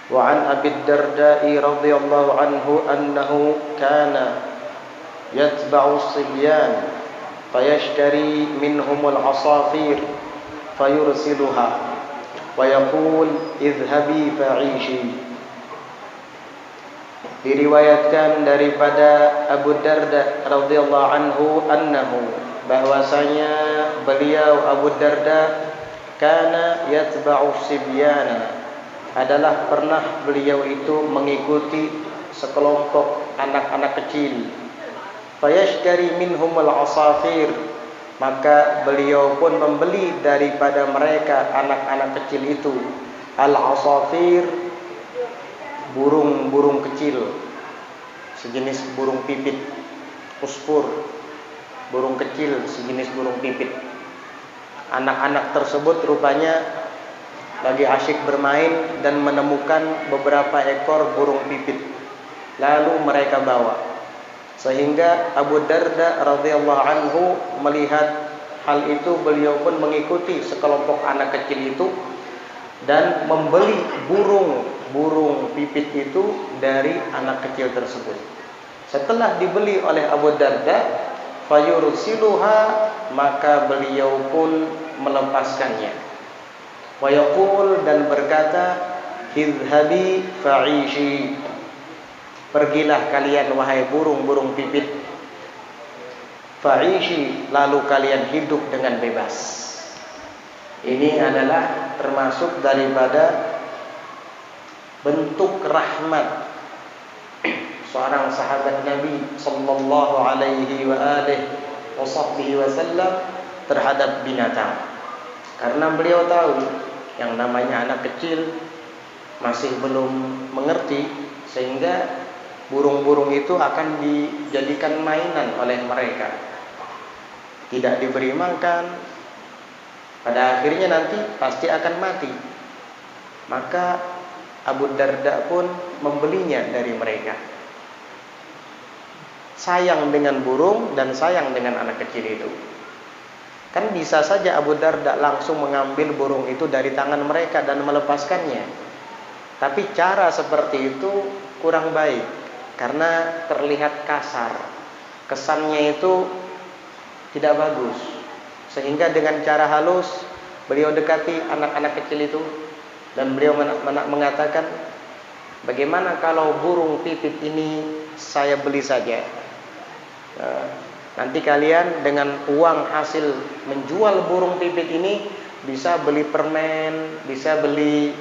وعن أبي الدرداء رضي الله عنه أنه كان يتبع الصبيان فيشتري منهم العصافير فيرسلها ويقول اذهبي فعيشي. Diriwayatkan daripada Abu Darda radhiyallahu anhu bahwasanya beliau Abu Darda kana yatba'u sibyana, adalah pernah beliau itu mengikuti sekelompok anak-anak kecil. Fayashtari minhumul asafir, maka beliau pun membeli daripada mereka anak-anak kecil itu. Al-asafir, burung-burung kecil, sejenis burung pipit. Usfur, burung kecil sejenis burung pipit. Anak-anak tersebut rupanya lagi asyik bermain dan menemukan beberapa ekor burung pipit, lalu mereka bawa. Sehingga Abu Darda radhiyallahu anhu melihat hal itu, beliau pun mengikuti sekelompok anak kecil itu dan membeli burung pipit itu dari anak kecil tersebut. Setelah dibeli oleh Abu Darda, fayursiluha, maka beliau pun melepaskannya. Wa yaqul, dan berkata, idhabi fa'ishi, pergilah kalian wahai burung-burung pipit, fa'ishi, lalu kalian hidup dengan bebas. Ini adalah termasuk daripada bentuk rahmat seorang sahabat Nabi sallallahu alaihi wa alihi wasallam terhadap binatang. Karena beliau tahu yang namanya anak kecil masih belum mengerti, sehingga burung-burung itu akan dijadikan mainan oleh mereka, tidak diberi makan, pada akhirnya nanti pasti akan mati. Maka Abu Darda pun membelinya dari mereka. Sayang dengan burung dan sayang dengan anak kecil itu. Kan bisa saja Abu Darda langsung mengambil burung itu dari tangan mereka dan melepaskannya. Tapi cara seperti itu kurang baik, karena terlihat kasar. Kesannya itu tidak bagus. Sehingga dengan cara halus beliau dekati anak-anak kecil itu dan beliau mengatakan, bagaimana kalau burung pipit ini saya beli saja. Nanti kalian dengan uang hasil menjual burung pipit ini bisa beli permen, bisa beli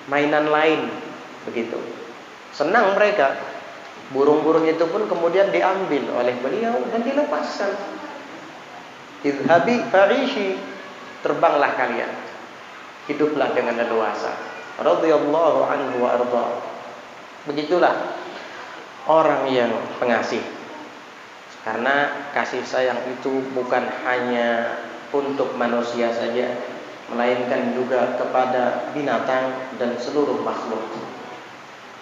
mainan lain, begitu. Senang mereka. Burung-burung itu pun kemudian diambil oleh beliau dan dilepaskan. Idhabi fa'ishi, terbanglah kalian, hiduplah dengan leluasa. Radhiyallahu anhu wa arda. Begitulah orang yang pengasih. Karena kasih sayang itu bukan hanya untuk manusia saja, melainkan juga kepada binatang dan seluruh makhluk.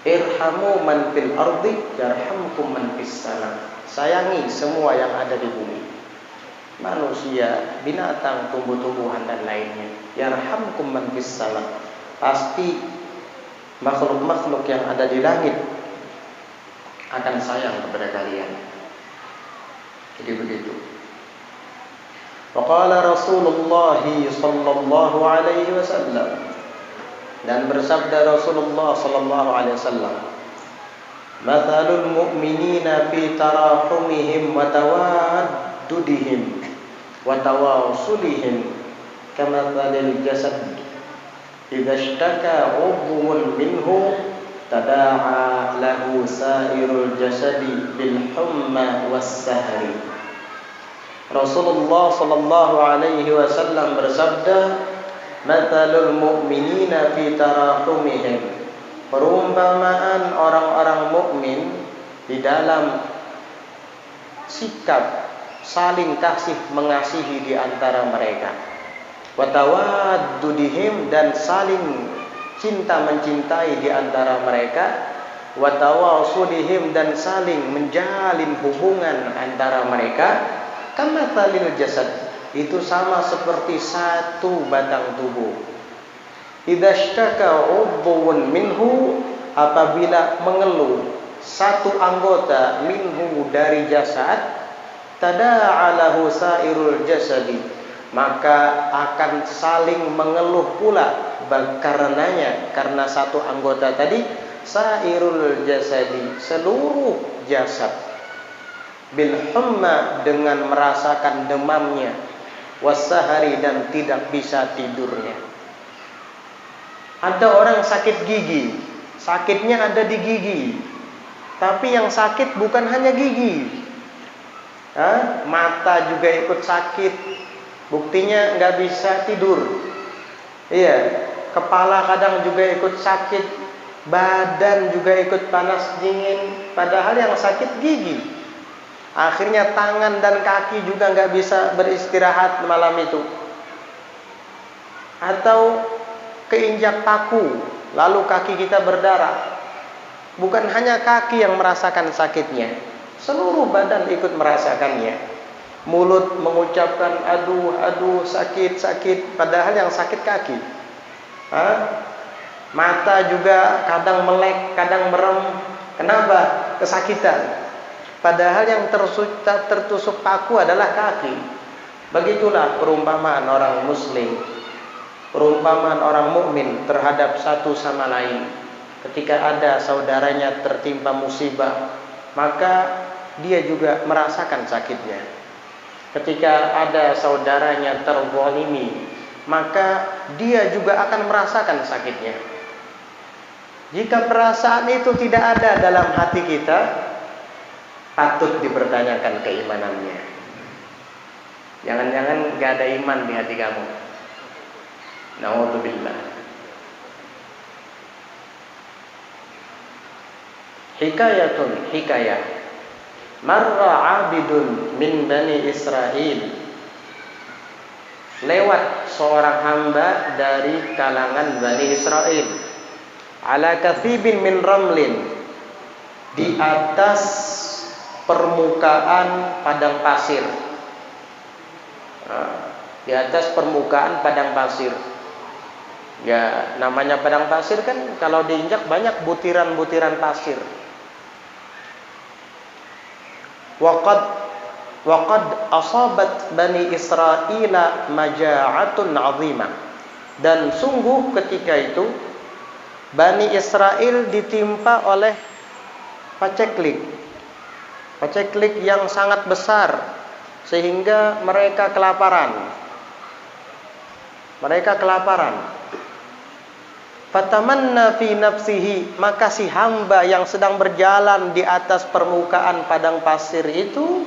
Irhamu man fil ardi yarhamkum man fis sama. Sayangi semua yang ada di bumi, manusia, binatang, tumbuh-tumbuhan dan lainnya. Yarhamkum man fis sama. Pasti makhluk-makhluk yang ada di langit akan sayang kepada kalian. Jadi begitu. Waqala Rasulullah sallallahu alaihi wasallam, dan bersabda Rasulullah sallallahu alaihi wasallam, mathalul mu'minina fi tarahumihim wa tawaddudihim wa tawawsulihim kamathalil jasad idza ishtaka 'udwun minhu tada'a lahu sa'irul jasadi bil humma was sahri. Rasulullah sallallahu alaihi wasallam bersabda, mathalul mu'minina fi tarahumihim, perumpamaan orang-orang mukmin di dalam sikap saling kasih mengasihi di antara mereka, wa tawaddudihim, dan saling cinta mencintai di antara mereka, wa tawassulihim, dan saling menjalin hubungan antara mereka, kamathalil jasad, itu sama seperti satu batang tubuh. idza ishtaka 'udwun minhu, apabila mengeluh satu anggota minhu dari jasad, tada'alahu sairul jasadi, maka akan saling mengeluh pula karenanya, karena satu anggota tadi, sairul jasadi, seluruh jasad, bil humma, dengan merasakan demamnya, wasahari, dan tidak bisa tidurnya. Ada orang sakit gigi, sakitnya ada di gigi, tapi yang sakit bukan hanya gigi, mata juga ikut sakit, buktinya nggak bisa tidur. Iya, kepala kadang juga ikut sakit, badan juga ikut panas dingin, padahal yang sakit gigi. Akhirnya tangan dan kaki juga nggak bisa beristirahat malam itu. Atau keinjak paku, lalu kaki kita berdarah. Bukan hanya kaki yang merasakan sakitnya, seluruh badan ikut merasakannya. Mulut mengucapkan aduh, aduh, sakit, sakit, padahal yang sakit kaki. Mata juga kadang melek, kadang merem. Kenapa? Kesakitan. Padahal yang tertusuk paku adalah kaki. Begitulah perumpamaan orang muslim, perumpamaan orang mukmin terhadap satu sama lain. Ketika ada saudaranya tertimpa musibah, maka dia juga merasakan sakitnya. Ketika ada saudaranya terzalimi, maka dia juga akan merasakan sakitnya. Jika perasaan itu tidak ada dalam hati kita, patut dipertanyakan keimanannya. Jangan-jangan gak ada iman di hati kamu. Na'udzubillah. Hikayatun, hikayah. Marra 'abidun min Bani Israel. Lewat seorang hamba dari kalangan Bani Israel. Ala kathibin min ramlin, di atas permukaan padang pasir. Di atas permukaan padang pasir. Ya, namanya padang pasir kan kalau diinjak banyak butiran-butiran pasir. Waqad asabat Bani Israila maja'atun 'azimah. Dan sungguh ketika itu Bani Israel ditimpa oleh paceklik. Paceklik yang sangat besar sehingga mereka kelaparan. Mereka kelaparan. Fatamanna fi nafsihi, maka si hamba yang sedang berjalan di atas permukaan padang pasir itu,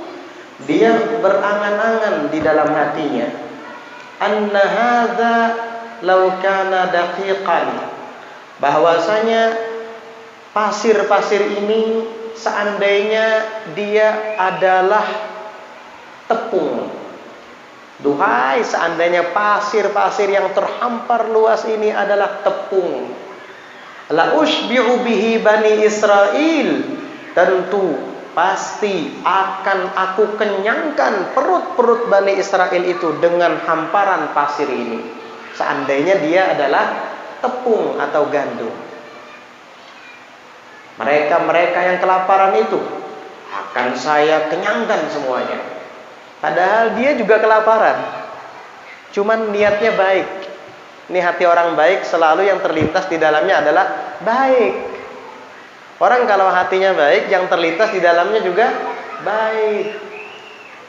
dia berangan-angan di dalam hatinya, anna hadza law kana daqiqan, bahwasanya pasir-pasir ini seandainya dia adalah tepung. Duhai, seandainya pasir-pasir yang terhampar luas ini adalah tepung. La ushbi'u bihi Bani Israel, tentu pasti akan aku kenyangkan perut-perut Bani Israel itu dengan hamparan pasir ini. Seandainya dia adalah tepung atau gandum. Mereka-mereka yang kelaparan itu akan saya kenyangkan semuanya. Padahal dia juga kelaparan. Cuman niatnya baik. Ini hati orang baik, selalu yang terlintas di dalamnya adalah baik. Orang kalau hatinya baik, yang terlintas di dalamnya juga baik.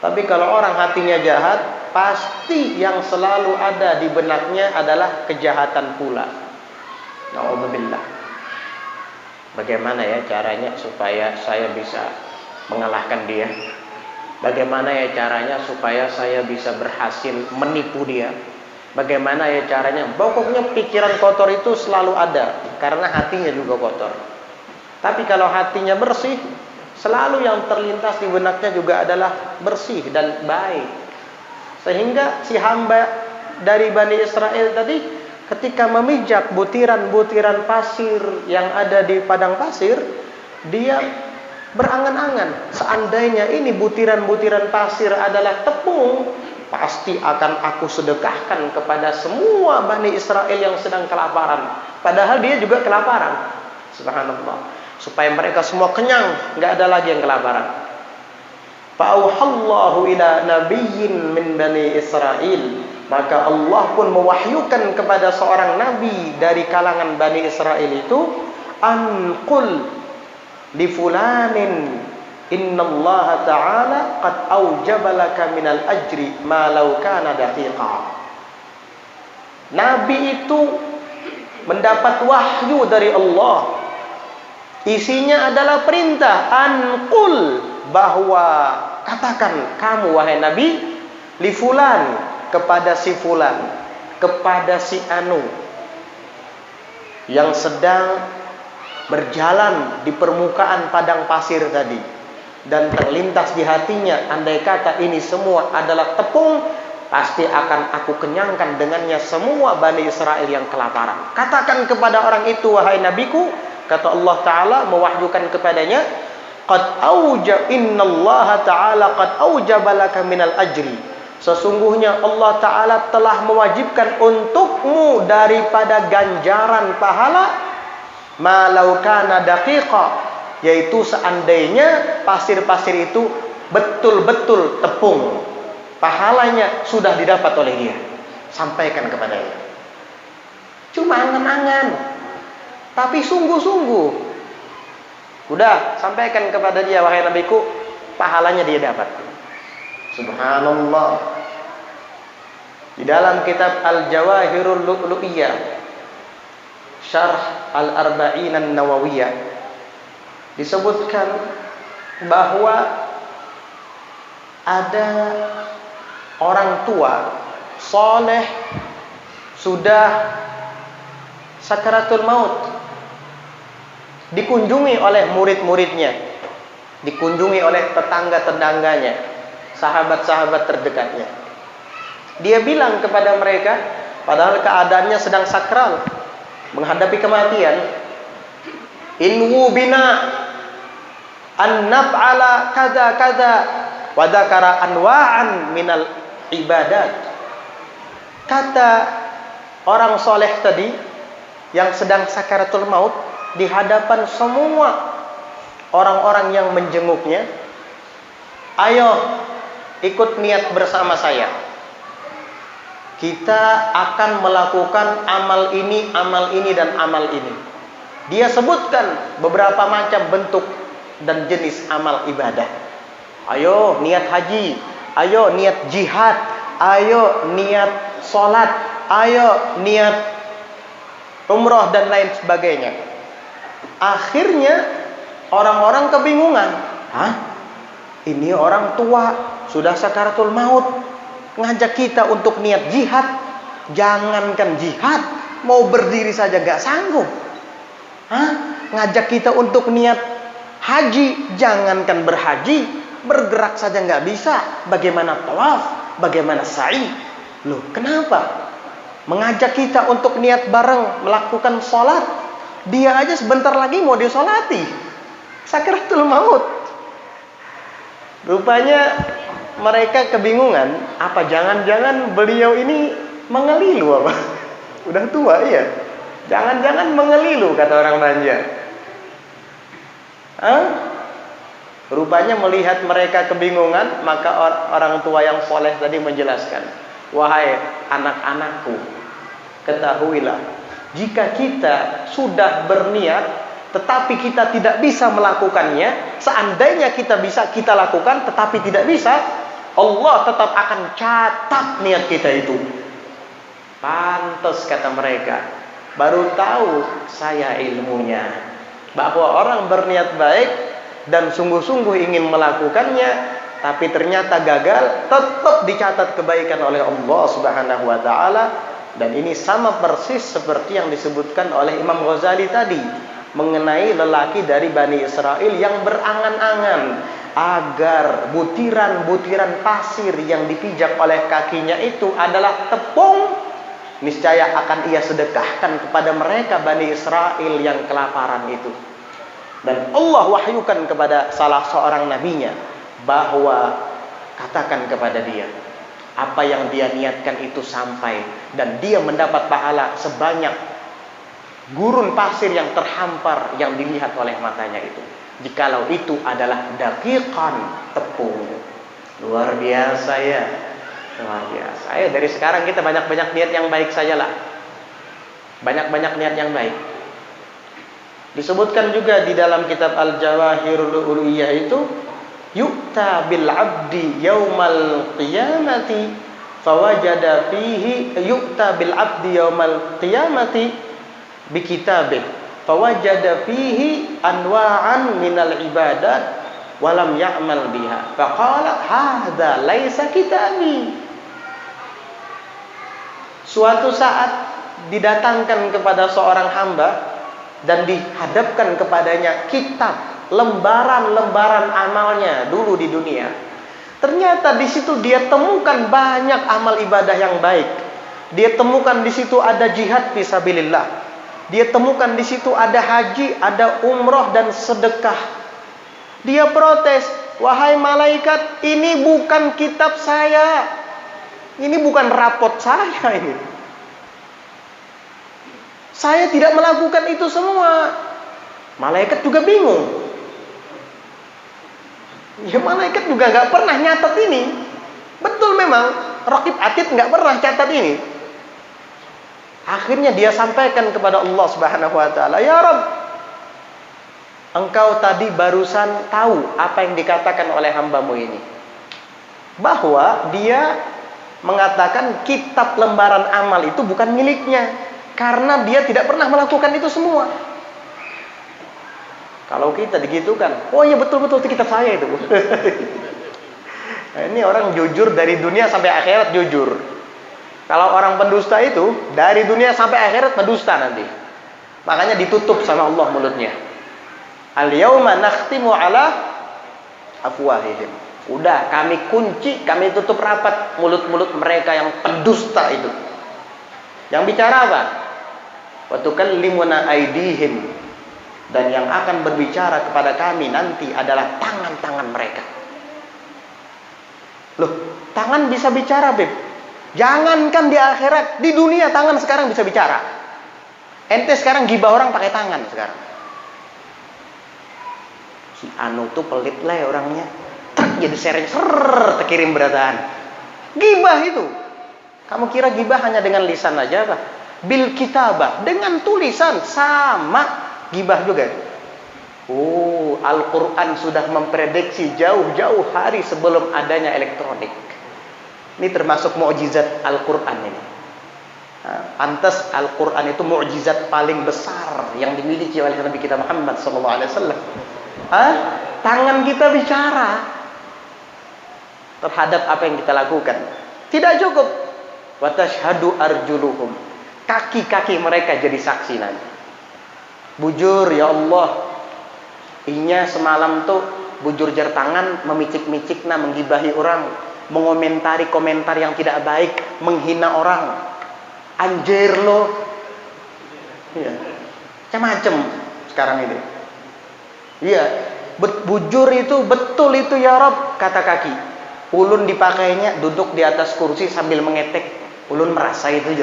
Tapi kalau orang hatinya jahat, pasti yang selalu ada di benaknya adalah kejahatan pula. Na'udzubillah. Bagaimana ya caranya supaya saya bisa mengalahkan dia? Bagaimana ya caranya supaya saya bisa berhasil menipu dia? Bagaimana ya caranya? Pokoknya pikiran kotor itu selalu ada, karena hatinya juga kotor. Tapi kalau hatinya bersih, selalu yang terlintas di benaknya juga adalah bersih dan baik. Sehingga si hamba dari Bani Israel tadi, ketika memijak butiran-butiran pasir yang ada di padang pasir, dia berangan-angan, seandainya ini butiran-butiran pasir adalah tepung, pasti akan aku sedekahkan kepada semua Bani Israel yang sedang kelaparan. Padahal dia juga kelaparan. Subhanallah. Supaya mereka semua kenyang, nggak ada lagi yang kelaparan. Fa'auhallahu ila nabiyyin min Bani Israel. Maka Allah pun mewahyukan kepada seorang nabi dari kalangan Bani Israel itu, anqul li fulanin innallaha ta'ala qad aujaba laka minal ajri ma law kana daqiqa. Nabi itu mendapat wahyu dari Allah. Isinya adalah perintah, anqul, bahwa katakan kamu wahai Nabi, li fulan, kepada si fulan, kepada si anu yang sedang berjalan di permukaan padang pasir tadi, dan terlintas di hatinya, andai kata ini semua adalah tepung, pasti akan aku kenyangkan dengannya semua Bani Israel yang kelaparan. Katakan kepada orang itu, wahai nabiku, kata Allah Ta'ala mewahyukan kepadanya, qad auja innallaha ta'ala qad aujaba laka minal ajri. Sesungguhnya Allah Ta'ala telah mewajibkan untukmu daripada ganjaran pahala malau kana daqiqa, yaitu seandainya pasir-pasir itu betul-betul tepung, pahalanya sudah didapat oleh dia. Sampaikan kepadanya. Cuma angan-angan, tapi sungguh-sungguh. Udah, sampaikan kepada dia, wahai nabiku, pahalanya dia dapat. Subhanallah. Di dalam kitab Al-Jawahirul Lu'lu'iyah, Syarh Al-Arba'in An-Nawawiyah, disebutkan bahwa ada orang tua soleh sudah sakaratul maut, dikunjungi oleh murid-muridnya, dikunjungi oleh tetangga-tetangganya, sahabat-sahabat terdekatnya. Dia bilang kepada mereka, padahal keadaannya sedang sakral, menghadapi kematian, inwu bina an naf'ala kada kada wa dzakara anwa'an minal ibadat. Kata orang soleh tadi yang sedang sakaratul maut di hadapan semua orang-orang yang menjenguknya, ayo ikut niat bersama saya. Kita akan melakukan amal ini, dan amal ini. Dia sebutkan beberapa macam bentuk dan jenis amal ibadah. Ayo niat haji, ayo niat jihad, ayo niat sholat, ayo niat umroh dan lain sebagainya. Akhirnya orang-orang kebingungan. Hah? Ini orang tua sudah sakaratul maut ngajak kita untuk niat jihad. Jangankan jihad, mau berdiri saja gak sanggup. Hah? Ngajak kita untuk niat haji, jangankan berhaji, bergerak saja gak bisa. Bagaimana tawaf, bagaimana sa'i? Loh, kenapa? Mengajak kita untuk niat bareng melakukan sholat, dia aja sebentar lagi mau disolati, sakaratul maut. Rupanya mereka kebingungan, apa jangan-jangan beliau ini mengelilu apa? Udah tua ya? Jangan-jangan mengelilu, kata orang Banjar. Rupanya melihat mereka kebingungan, maka orang tua yang soleh tadi menjelaskan, wahai anak-anakku, ketahuilah, jika kita sudah berniat tetapi kita tidak bisa melakukannya, seandainya kita bisa kita lakukan tetapi tidak bisa, Allah tetap akan catat niat kita itu. Pantas, kata mereka, baru tahu saya ilmunya, bahwa orang berniat baik dan sungguh-sungguh ingin melakukannya, tapi ternyata gagal, tetap dicatat kebaikan oleh Allah Subhanahu wa Ta'ala. Dan ini sama persis seperti yang disebutkan oleh Imam Ghazali tadi mengenai lelaki dari Bani Israel yang berangan-angan agar butiran-butiran pasir yang dipijak oleh kakinya itu adalah tepung, niscaya akan ia sedekahkan kepada mereka Bani Israel yang kelaparan itu. Dan Allah wahyukan kepada salah seorang nabinya bahwa katakan kepada dia, apa yang dia niatkan itu sampai, dan dia mendapat pahala sebanyak gurun pasir yang terhampar yang dilihat oleh matanya itu. Jikalau itu adalah daqiqan, tepung. Luar biasa ya. Luar biasa. Ayo dari sekarang kita banyak-banyak niat yang baik sajalah. Banyak-banyak niat yang baik. Disebutkan juga di dalam kitab Al-Jawahirul Uluwiyah itu, yu'ta bil 'abdi yaumal qiyamati fawajada fihi, yu'ta bil 'abdi yaumal qiyamati bi kitabih fawajada fihi anwa'an minal ibadat walam ya'mal biha faqala hadza laisa kitabi. Suatu saat didatangkan kepada seorang hamba dan dihadapkan kepadanya kitab, lembaran-lembaran amalnya dulu di dunia. Ternyata di situ dia temukan banyak amal ibadah yang baik. Dia temukan di situ ada jihad fisabilillah. Dia temukan di situ ada haji, ada umroh dan sedekah. Dia protes, wahai malaikat, ini bukan kitab saya. Ini bukan rapot saya ini. Saya tidak melakukan itu semua. Malaikat juga bingung. Ya malaikat juga gak pernah nyatat ini. Betul memang, Raqib Atid gak pernah catat ini. Akhirnya dia sampaikan kepada Allah Subhanahu wa ta'ala, ya Rabb, engkau tadi barusan tahu apa yang dikatakan oleh hambamu ini, bahwa dia mengatakan kitab lembaran amal itu bukan miliknya, karena dia tidak pernah melakukan itu semua. Kalau kita digitukan, oh iya betul-betul itu kitab saya itu. Nah, ini orang jujur dari dunia sampai akhirat jujur. Kalau orang pendusta itu dari dunia sampai akhirat pendusta nanti. Makanya ditutup sama Allah mulutnya. Al-yauma nakhtimu ala afwahihim. Udah kami kunci, kami tutup rapat mulut-mulut mereka yang pendusta itu. Yang bicara apa? Wa tukallimuna aydihim. Dan yang akan berbicara kepada kami nanti adalah tangan-tangan mereka. Loh, tangan bisa bicara, Beb. Jangankan di akhirat, di dunia tangan sekarang bisa bicara. Ente sekarang gibah orang pakai tangan sekarang. Si Anu tuh pelit lah ya orangnya. Jadi sering terkirim berataan. Gibah itu. Kamu kira gibah hanya dengan lisan aja apa? Bil kitabah, dengan tulisan sama gibah juga. Oh, Al-Quran sudah memprediksi jauh-jauh hari sebelum adanya elektronik. Ini termasuk mukjizat Al-Quran ini. Pantas Al-Quran itu mukjizat paling besar yang dimiliki oleh Nabi kita Muhammad SAW. Tangan kita bicara terhadap apa yang kita lakukan. Tidak cukup. Wa tashhadu arjuluhum. Kaki-kaki mereka jadi saksi nanti. Bujur ya Allah. Inya semalam tuh bujur jar tangan memicik-micikna menggibahi orang, mengomentari komentar yang tidak baik, menghina orang. Anjir lo. Iya. Macam-macam sekarang ini. Iya, bujur itu betul itu ya Rob, kata kaki. Ulun dipakainya duduk di atas kursi sambil mengetek. Ulun merasa itu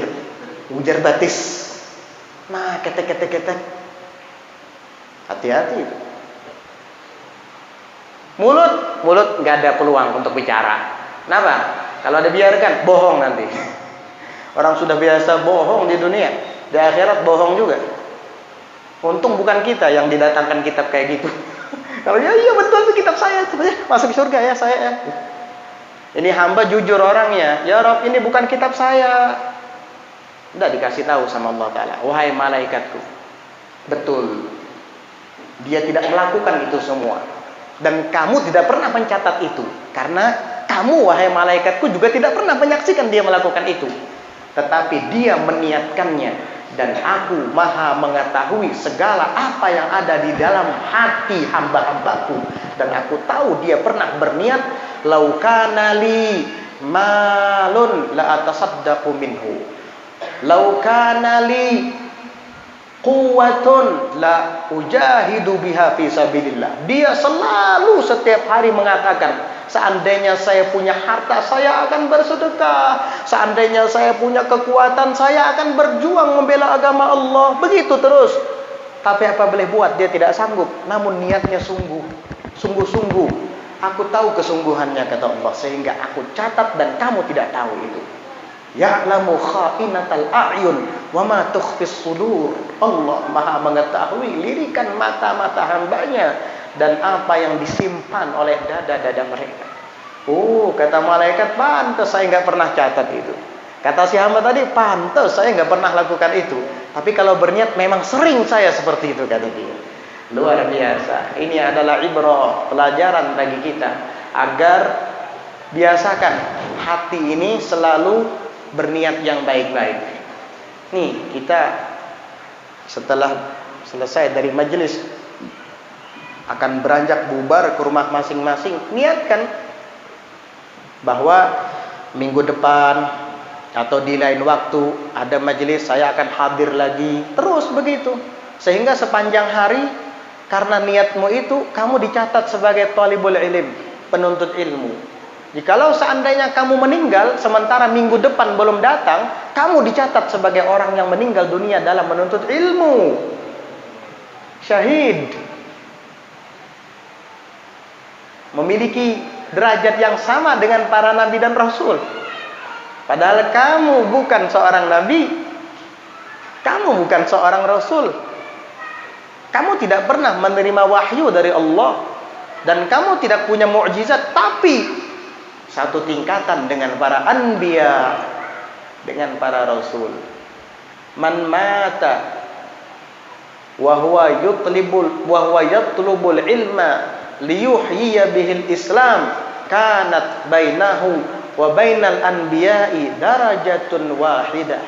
ujar batis. Nah, ketek. Hati-hati itu. Mulut nggak ada peluang untuk bicara. Kenapa? Kalau ada biarkan, bohong nanti. Orang sudah biasa bohong di dunia, di akhirat bohong juga. Untung bukan kita yang didatangkan kitab kayak gitu. Kalau iya betul itu kitab saya, masuk surga ya saya ya. Ini hamba jujur orangnya. Ya Rob, ini bukan kitab saya. Udah dikasih tahu sama Allah Ta'ala, wahai malaikatku, betul, dia tidak melakukan itu semua. Dan kamu tidak pernah mencatat itu. Karena kamu, wahai malaikatku, juga tidak pernah menyaksikan dia melakukan itu. Tetapi dia meniatkannya. Dan aku maha mengetahui segala apa yang ada di dalam hati hamba-hambaku. Dan aku tahu dia pernah berniat, lau kana li malun la atasaddaqu minhu. Lau kana li Quwwatun la ujahidu biha fi sabilillah. Dia selalu setiap hari mengatakan, seandainya saya punya harta, saya akan bersedekah. Seandainya saya punya kekuatan, saya akan berjuang membela agama Allah. Begitu terus. Tapi apa boleh buat, dia tidak sanggup. Namun niatnya sungguh-sungguh. Aku tahu kesungguhannya, kata Allah, sehingga aku catat dan kamu tidak tahu itu. Ya'lamu kha'inatal a'yun wa ma tukhfis sudur. Allah Maha mengetahui lirikan mata-mata hambanya dan apa yang disimpan oleh dada-dada mereka. Oh, kata malaikat, pantas saya nggak pernah catat itu. Kata si hamba tadi, pantas saya nggak pernah lakukan itu. Tapi kalau berniat memang sering saya seperti itu, kata dia. Luar biasa. Ini adalah ibrah, pelajaran bagi kita agar biasakan hati ini selalu berniat yang baik-baik. Nih, kita setelah selesai dari majelis akan beranjak bubar ke rumah masing-masing. Niatkan bahwa minggu depan atau di lain waktu ada majelis, saya akan hadir lagi. Terus begitu. Sehingga sepanjang hari, karena niatmu itu, kamu dicatat sebagai talibul ilm, penuntut ilmu. Jikalau seandainya kamu meninggal sementara minggu depan belum datang, kamu dicatat sebagai orang yang meninggal dunia dalam menuntut ilmu. Syahid. Memiliki derajat yang sama dengan para nabi dan rasul. Padahal kamu bukan seorang nabi, kamu bukan seorang rasul. Kamu tidak pernah menerima wahyu dari Allah, dan kamu tidak punya mukjizat, tapi satu tingkatan dengan para anbiya, dengan para rasul. Man mata wa huwa yatlubul ilma liyuhyiya bihil islam, kanat bainahu wa bainal anbiya'i darajatun wahidah.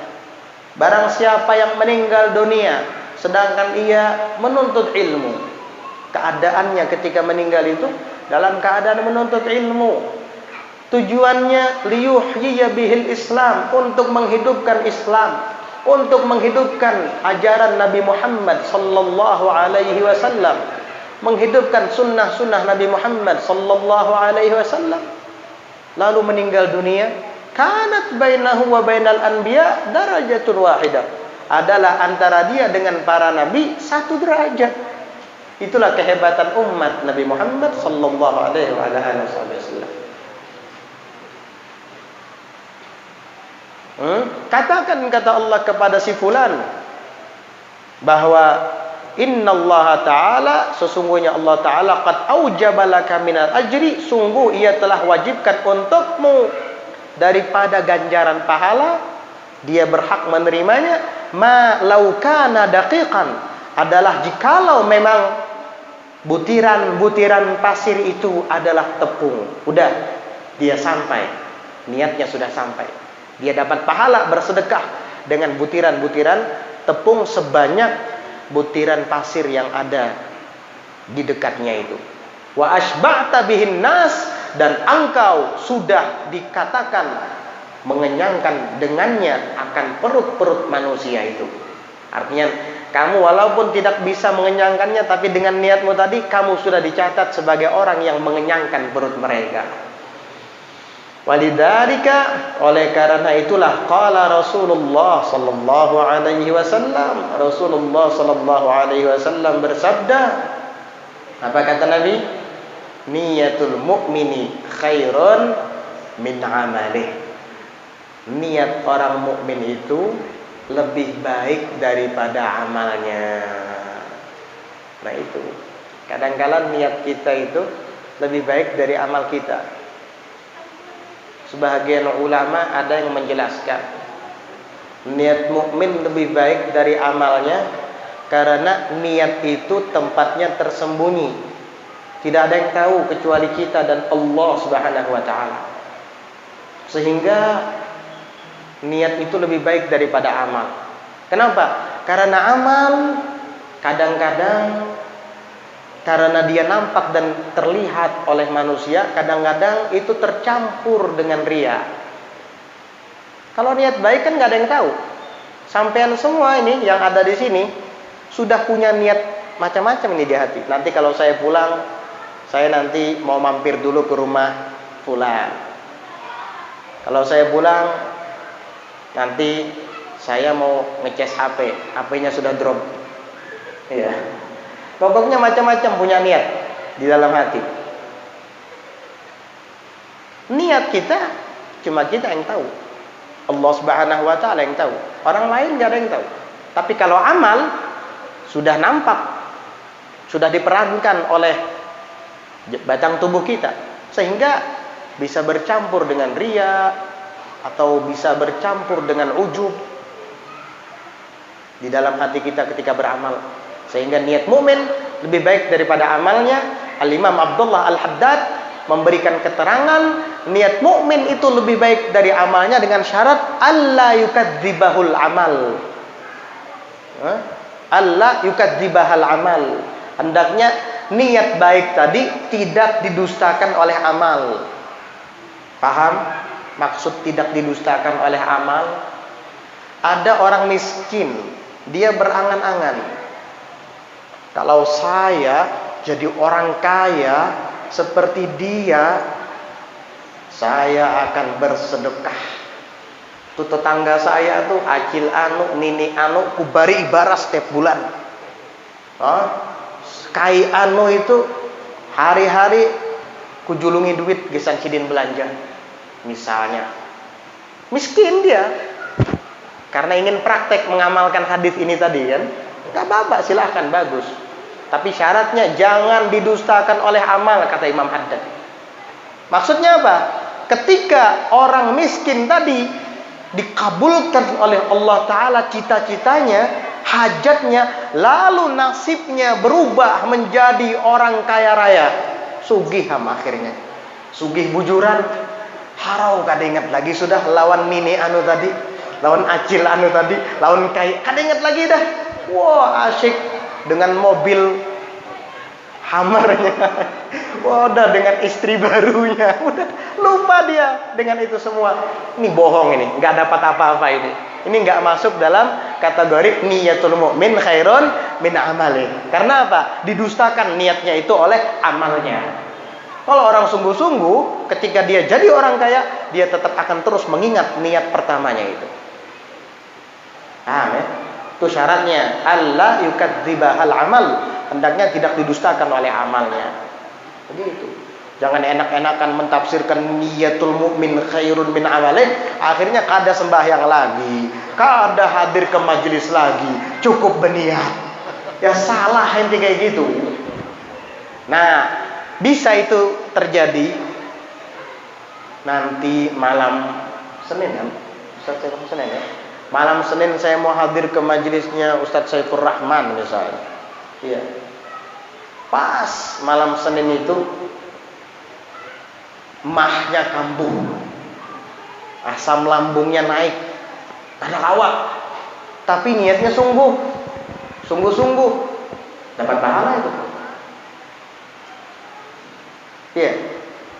Barang siapa yang meninggal dunia sedangkan ia menuntut ilmu, keadaannya ketika meninggal itu dalam keadaan menuntut ilmu. Tujuannya liyuhyiya bihil Islam, untuk menghidupkan Islam, untuk menghidupkan ajaran Nabi Muhammad sallallahu alaihi wasallam, menghidupkan sunnah-sunnah Nabi Muhammad sallallahu alaihi wasallam. Lalu meninggal dunia, kanat bainahu wa bainal anbiya darajatun wahidah. Adalah antara dia dengan para nabi satu derajat. Itulah kehebatan umat Nabi Muhammad sallallahu alaihi wasallam. Katakan, kata Allah kepada si fulan, bahwa innallaha ta'ala, sesungguhnya Allah ta'ala qad aujaba laka minal ajri, sungguh ia telah wajibkan untukmu daripada ganjaran pahala, dia berhak menerimanya. Ma law kana daqiqan, adalah jikalau memang butiran-butiran pasir itu adalah tepung. Udah, dia sampai, niatnya sudah sampai. Dia dapat pahala bersedekah dengan butiran-butiran tepung sebanyak butiran pasir yang ada di dekatnya itu. Wa asba'ta bihin nas, dan engkau sudah dikatakan mengenyangkan dengannya akan perut-perut manusia itu. Artinya kamu walaupun tidak bisa mengenyangkannya, tapi dengan niatmu tadi kamu sudah dicatat sebagai orang yang mengenyangkan perut mereka. Walidzalika, oleh karena itulah, qala Rasulullah sallallahu alaihi wasallam, Rasulullah sallallahu alaihi wasallam bersabda, apa kata Nabi? Niyatul mu'mini khairun min amalih. Niat orang mukmin itu lebih baik daripada amalnya. Nah itu, kadang-kadang niat kita itu lebih baik dari amal kita. Sebahagian ulama ada yang menjelaskan niat mukmin lebih baik dari amalnya karena niat itu tempatnya tersembunyi. Tidak ada yang tahu kecuali kita dan Allah Subhanahu wa taala. Sehingga niat itu lebih baik daripada amal. Kenapa? Karena amal kadang-kadang karena dia nampak dan terlihat oleh manusia, kadang-kadang itu tercampur dengan ria. Kalau niat baik kan nggak ada yang tahu. Sampean semua ini yang ada di sini, sudah punya niat macam-macam ini di hati. Nanti kalau saya pulang, saya nanti mau mampir dulu ke rumah fulan. Kalau saya pulang, nanti saya mau ngecas HP, HP-nya sudah drop. Ya. Pokoknya macam-macam punya niat di dalam hati. Niat kita cuma kita yang tahu. Allah Subhanahu wa taala yang tahu. Orang lain enggak ada yang tahu. Tapi kalau amal sudah nampak, sudah diperankan oleh batang tubuh kita, sehingga bisa bercampur dengan riya atau bisa bercampur dengan ujub di dalam hati kita ketika beramal, sehingga niat mukmin lebih baik daripada amalnya. Al-Imam Abdullah Al-Haddad memberikan keterangan niat mukmin itu lebih baik dari amalnya dengan syarat alla yukadzibahul amal. Alla yukadzibahal amal. Hendaknya niat baik tadi tidak didustakan oleh amal. Paham maksud tidak didustakan oleh amal? Ada orang miskin, dia berangan-angan, kalau saya jadi orang kaya seperti dia, saya akan bersedekah. Tuh tetangga saya tuh acil anu, nini anu, kubari ibarat setiap bulan. Kai anu itu hari-hari kujulungi duit gesan cidin belanja. Misalnya miskin dia, karena ingin praktek mengamalkan hadis ini tadi kan, gak apa-apa, silahkan, bagus. Tapi syaratnya jangan didustakan oleh amal, kata Imam Haddad. Maksudnya apa? Ketika orang miskin tadi dikabulkan oleh Allah Ta'ala cita-citanya, hajatnya, lalu nasibnya berubah menjadi orang kaya raya, sugiham akhirnya, sugih bujuran, harau kada ingat lagi sudah lawan nini anu tadi, lawan acil anu tadi, lawan kaya, kada ingat lagi dah. Wah, asyik dengan mobil Hummernya, udah dengan istri barunya, udah lupa dia dengan itu semua. Ini bohong, ini nggak dapat apa-apa ini. Ini nggak masuk dalam kategori niyatul mu'min khairun min amali. Karena apa? Didustakan niatnya itu oleh amalnya. Kalau orang sungguh-sungguh, ketika dia jadi orang kaya, dia tetap akan terus mengingat niat pertamanya itu. Paham ya? Itu syaratnya. Allah yukadzibahal amal. Hendaknya tidak didustakan oleh amalnya. Begitu. Jangan enak-enakan mentafsirkan niyatul mukmin khairun min amalih, akhirnya kada sembahyang lagi, kada hadir ke majelis lagi, cukup berniat. Ya salah ente kayak gitu. Nah, bisa itu terjadi nanti malam Senin kan? Ustaz Senin ya. Malam Senin saya mau hadir ke majelisnya Ustaz Saifur Rahman misalnya. Iya. Pas malam Senin itu mahnya kambuh, asam lambungnya naik, ada awak, tapi niatnya sungguh-sungguh, dapat pahala itu. Iya,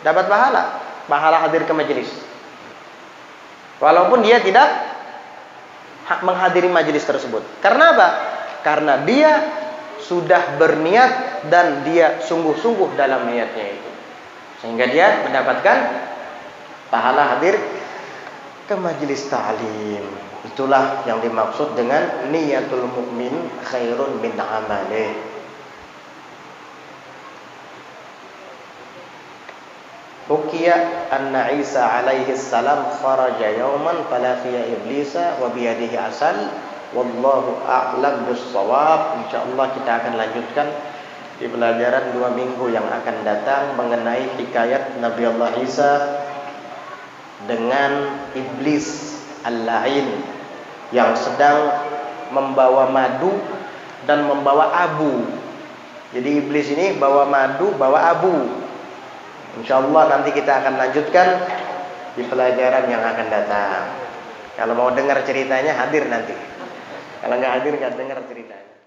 dapat pahala hadir ke majelis, walaupun dia tidak menghadiri majelis tersebut. Karena apa? Karena dia sudah berniat dan dia sungguh-sungguh dalam niatnya itu, sehingga dia mendapatkan pahala hadir ke majelis ta'lim. Itulah yang dimaksud dengan niyatul mukmin khairun min amalih. Hukiya anna Isa alaihi salam kharaja yawman falaqiya iblisa wa biyadihi asal. Wallahu a'lam bis-shawab. Insyaallah kita akan lanjutkan di pelajaran 2 minggu yang akan datang mengenai hikayat Nabi Allah Isa dengan iblis al-la'in yang sedang membawa madu dan membawa abu. Jadi iblis ini bawa madu, bawa abu. Insyaallah nanti kita akan lanjutkan di pelajaran yang akan datang. Kalau mau dengar ceritanya hadir nanti. Kalau nggak hadir nggak dengar ceritanya.